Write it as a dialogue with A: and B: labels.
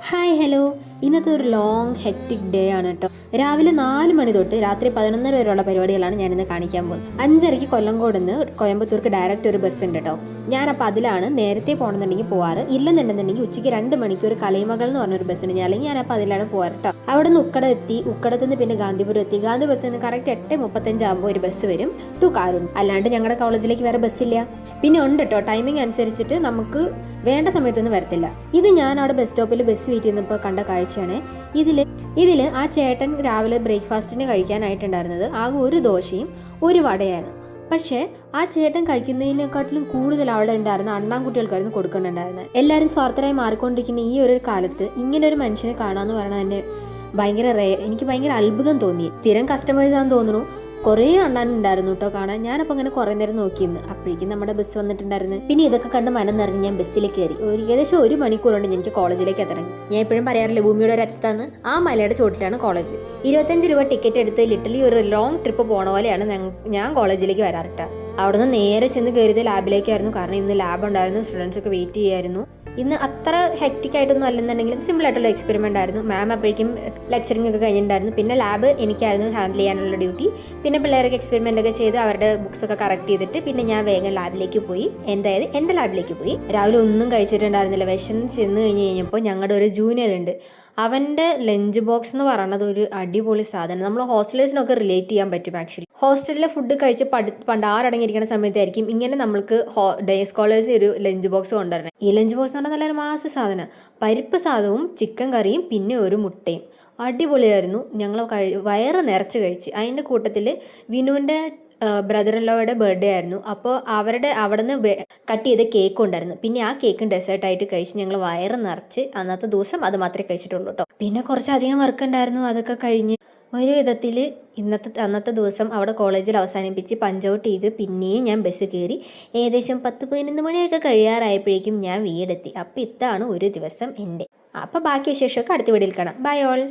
A: Hi hello. ഇന്നത്തെ ഒരു long hectic day ആണ് കേട്ടോ. രാവിലെ 4 മണി തൊട്ട് രാത്രി 11 വരെയുള്ള പരിപാടികളാണ് ഞാനിന്ന് കാണിക്കാൻ പോകുന്നത്. 5:30 കൊല്ലങ്കോട് നിന്ന് കോയമ്പത്തൂർക്ക് ഡയറക്റ്റ് ഒരു ബസ് ഉണ്ട് കേട്ടോ. ഞാനപ്പോൾ അതിലാണ് നേരത്തെ പോകണമെന്നുണ്ടെങ്കിൽ പോവാറ്. ഇല്ലെന്നുണ്ടെന്നുണ്ടെങ്കിൽ ഉച്ചയ്ക്ക് 2 മണിക്കൂർ കലൈമകൾ എന്ന് പറഞ്ഞൊരു ബസ്സുണ്ട്. അല്ലെങ്കിൽ ഞാനപ്പോൾ അതിലാണ് പോവാറ് കേട്ടോ. അവിടെ നിന്ന് ഉക്കടത്ത് നിന്ന് പിന്നെ ഗാന്ധിപുരം എത്തി. ഗാന്ധിപുരത്ത് നിന്ന് കറക്റ്റ് 8:35 ആകുമ്പോൾ ഒരു ബസ് വരും ടു കാറുണ്ട്. അല്ലാണ്ട് ഞങ്ങളുടെ കോളേജിലേക്ക് വേറെ ബസ്സില്ല. പിന്നെ ഉണ്ട് കേട്ടോ, ടൈമിംഗ് അനുസരിച്ചിട്ട് നമുക്ക് വേണ്ട സമയത്തൊന്നും വരത്തില്ല. ഇത് ഞാൻ അവിടെ ബസ് സ്റ്റോപ്പിൽ ബസ് വെയിറ്റ് ചെയ്യുന്നപ്പോൾ കണ്ട കാഴ്ചയാണ്. ഇതിൽ ആ ചേട്ടൻ രാവിലെ ബ്രേക്ക്ഫാസ്റ്റിന് കഴിക്കാനായിട്ടുണ്ടായിരുന്നത് ആകെ ഒരു ദോശയും ഒരു വടയാണ്. പക്ഷേ ആ ചേട്ടൻ കഴിക്കുന്നതിനെക്കാട്ടിലും കൂടുതൽ അവിടെ ഉണ്ടായിരുന്ന അണ്ണാൻകുട്ടികൾക്കായിരുന്നു കൊടുക്കുന്നുണ്ടായിരുന്നത്. എല്ലാവരും സ്വാർത്ഥരായി മാറിക്കൊണ്ടിരിക്കുന്ന ഈ ഒരു കാലത്ത് ഇങ്ങനെ ഒരു മനുഷ്യനെ കാണാമെന്ന് പറയുന്നത് തന്നെ എനിക്ക് ഭയങ്കര അത്ഭുതം തോന്നി. സ്ഥിരം കസ്റ്റമേഴ്സ് ആണെന്ന് തോന്നുന്നു. കുറേ അണ്ണാനുണ്ടായിരുന്നു കേട്ടോ കാണാൻ. ഞാനപ്പോൾ അങ്ങനെ കുറേ നേരം നോക്കിയിരുന്നു. അപ്പോഴേക്കും നമ്മുടെ ബസ് വന്നിട്ടുണ്ടായിരുന്നു. പിന്നെ ഇതൊക്കെ കണ്ട് മനം നിറഞ്ഞ് ഞാൻ ബസ്സിലേക്ക് കയറി. ഏകദേശം 1 മണിക്കൂർ കൊണ്ട് എനിക്ക് കോളേജിലേക്ക് എത്തണം. ഞാൻ എപ്പോഴും പറയാറില്ല, ഭൂമിയുടെ ഒരു അറ്റത്താണ്, ആ മലയുടെ ചോട്ടിലാണ് കോളേജ്. 25 രൂപ ടിക്കറ്റ് എടുത്ത് ലിറ്ററലി ഒരു ലോങ് ട്രിപ്പ് പോണ പോലെയാണ് ഞാൻ കോളേജിലേക്ക് വരാറിട്ട. അവിടുന്ന് നേരെ ചെന്ന് കയറിയത് ലാബിലേക്കായിരുന്നു. കാരണം ഇന്ന് ലാബ് ഉണ്ടായിരുന്നു, സ്റ്റുഡൻസ് ഒക്കെ വെയിറ്റ് ചെയ്യായിരുന്നു. ഇന്ന് അത്ര ഹെക്റ്റിക് ആയിട്ടൊന്നും അല്ലെന്നുണ്ടെങ്കിലും സിമ്പിൾ ആയിട്ടുള്ള എക്സ്പെരിമെൻ്റ് ആയിരുന്നു. മാം അപ്പോഴേക്കും ലെക്ചറിങ് ഒക്കെ കഴിഞ്ഞിട്ടുണ്ടായിരുന്നു. പിന്നെ ലാബ് എനിക്കായിരുന്നു ഹാൻഡിൽ ചെയ്യാനുള്ള ഡ്യൂട്ടി. പിന്നെ പിള്ളേരൊക്കെ എക്സ്പെരിമെൻ്റ് ഒക്കെ ചെയ്ത് അവരുടെ ബുക്സ് ഒക്കെ കറക്റ്റ് ചെയ്തിട്ട് പിന്നെ ഞാൻ വേഗം ലാബിലേക്ക് പോയി. എൻ്റെ ലാബിലേക്ക് പോയി. രാവിലെ ഒന്നും കഴിച്ചിട്ടുണ്ടായിരുന്നില്ല. വിശന്ന് ചെന്ന് കഴിഞ്ഞപ്പോൾ ഞങ്ങളുടെ ഒരു ജൂനിയർ ഉണ്ട്. അവൻ്റെ ലഞ്ച് ബോക്സ് എന്ന് പറയുന്നത് ഒരു അടിപൊളി സാധനം. നമ്മൾ ഹോസ്റ്റലേഴ്സിനൊക്കെ റിലേറ്റ് ചെയ്യാൻ പറ്റും. ആക്ച്വലി ഹോസ്റ്റലിലെ ഫുഡ് കഴിച്ച് പണ്ടാറടങ്ങിയിരിക്കുന്ന സമയത്തായിരിക്കും ഇങ്ങനെ നമ്മൾക്ക് ഡേ സ്കോളേഴ്സ് ഒരു ലഞ്ച് ബോക്സ് കൊണ്ടുവരണം. ഈ ലഞ്ച് ബോക്സ് എന്ന് പറഞ്ഞാൽ നല്ലൊരു മാസ സാധനം. പരിപ്പ് സാധനവും ചിക്കൻ കറിയും പിന്നെ ഒരു മുട്ടയും. അടിപൊളിയായിരുന്നു. ഞങ്ങൾ വയറ് നിറച്ച് കഴിച്ച്. അതിൻ്റെ കൂട്ടത്തിൽ വിനുവിൻ്റെ ബ്രദർ ഇൻ ലോയുടെ ബർത്ത്ഡേ ആയിരുന്നു. അപ്പോൾ അവിടെ നിന്ന് കട്ട് ചെയ്ത കേക്ക് ഉണ്ടായിരുന്നു. പിന്നെ ആ കേക്കും ഡെസേർട്ടായിട്ട് കഴിച്ച് ഞങ്ങൾ വയറ് നിറച്ച് അന്നത്തെ ദിവസം അത് മാത്രമേ കഴിച്ചിട്ടുള്ളൂ കേട്ടോ. പിന്നെ കുറച്ചധികം വർക്ക് ഉണ്ടായിരുന്നു. അതൊക്കെ കഴിഞ്ഞ് ഒരു വിധത്തിൽ അന്നത്തെ ദിവസം അവിടെ കോളേജിൽ അവസാനിപ്പിച്ച് പഞ്ച് ഔട്ട് ചെയ്ത് പിന്നെയും ഞാൻ ബസ് കയറി. ഏകദേശം 10-11 മണിയൊക്കെ കഴിയാറായപ്പോഴേക്കും ഞാൻ വീടെത്തി. അപ്പോൾ ഇതാണ് ഒരു ദിവസം എൻ്റെ. അപ്പോൾ ബാക്കി വിശേഷമൊക്കെ അടുത്ത വീഡിയോയിൽ കാണാം. Bye all.